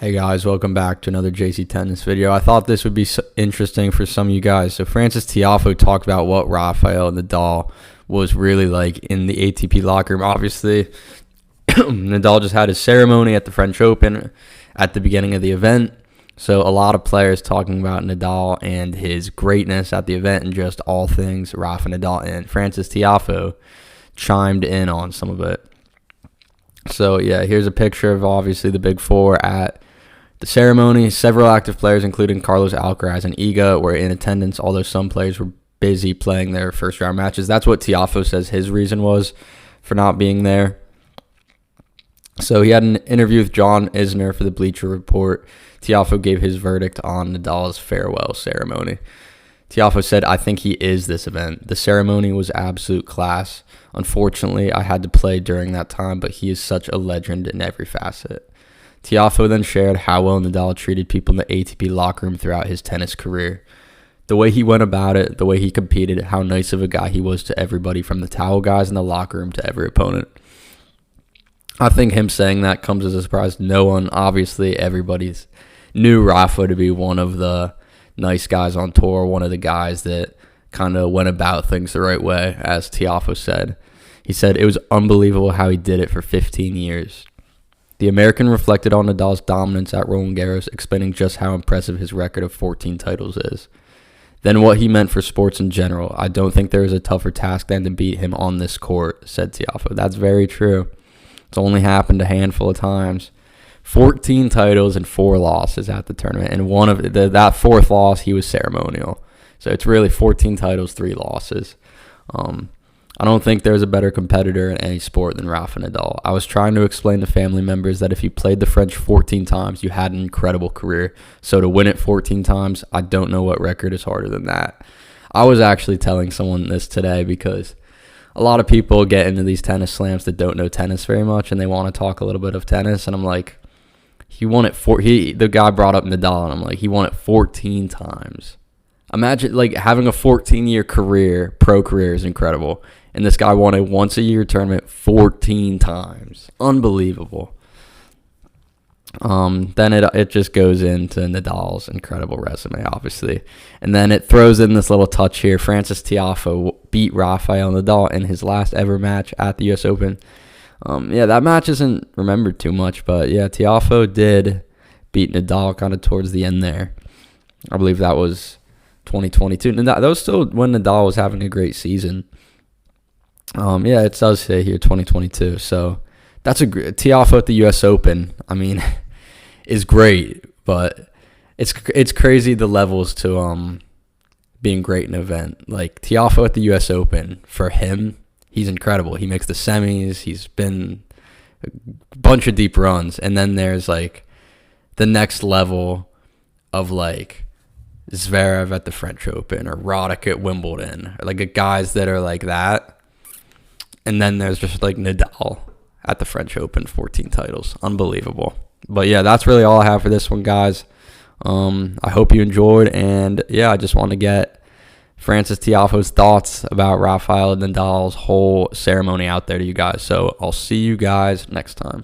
Hey guys, welcome back to another JC Tennis video. I thought this would be interesting for some of you guys. So Frances Tiafoe talked about what Rafael Nadal was really like in the ATP locker room. Obviously, Nadal just had his ceremony at the French Open at the beginning of the event. So a lot of players talking about Nadal and his greatness at the event and just all things Rafa Nadal. And Frances Tiafoe chimed in on some of it. So yeah, here's a picture of obviously the big four at the ceremony. Several active players, including Carlos Alcaraz and Iga, were in attendance, although some players were busy playing their first round matches. That's what Tiafoe says his reason was for not being there. So he had an interview with John Isner for the Bleacher Report. Tiafoe gave his verdict on Nadal's farewell ceremony. Tiafoe said, "I think he is this event. The ceremony was absolute class. Unfortunately, I had to play during that time, but he is such a legend in every facet." Tiafoe then shared how well Nadal treated people in the ATP locker room throughout his tennis career. The way he went about it, the way he competed, how nice of a guy he was to everybody, from the towel guys in the locker room to every opponent. I think him saying that comes as a surprise to no one. Obviously, everybody's knew Rafa to be one of the nice guys on tour, one of the guys that kind of went about things the right way, as Tiafoe said. He said, "It was unbelievable how he did it for 15 years. The American reflected on Nadal's dominance at Roland Garros, explaining just how impressive his record of 14 titles is. Then what he meant for sports in general. I don't think there is a tougher task than to beat him on this court," said Tiafoe. That's very true. It's only happened a handful of times. 14 titles and 4 losses at the tournament. And one of that fourth loss, he was ceremonial. So it's really 14 titles, 3 losses. I don't think there's a better competitor in any sport than Rafa Nadal. I was trying to explain to family members that if you played the French 14 times, you had an incredible career. So to win it 14 times, I don't know what record is harder than that. I was actually telling someone this today because a lot of people get into these tennis slams that don't know tennis very much, and they want to talk a little bit of tennis. And I'm like, he won it the guy brought up Nadal, and I'm like, he won it 14 times. Imagine like having a 14-year career, pro career is incredible. And this guy won a once-a-year tournament 14 times. Unbelievable. Then it just goes into Nadal's incredible resume, obviously. And then it throws in this little touch here. Frances Tiafoe beat Rafael Nadal in his last ever match at the U.S. Open. Yeah, that match isn't remembered too much. But, yeah, Tiafoe did beat Nadal kind of towards the end there. I believe that was 2022. And that was still when Nadal was having a great season. Yeah, it does say here 2022. So that's a great Tiafoe at the U.S. Open. I mean, is great, but it's crazy the levels to being great in an event. Like Tiafoe at the U.S. Open, for him, he's incredible. He makes the semis. He's been a bunch of deep runs, and then there's like the next level of like Zverev at the French Open or Roddick at Wimbledon, or like guys that are like that. And then there's just like Nadal at the French Open, 14 titles. Unbelievable. But yeah, that's really all I have for this one, guys. I hope you enjoyed. And yeah, I just want to get Frances Tiafoe's thoughts about Rafael Nadal's whole ceremony out there to you guys. So I'll see you guys next time.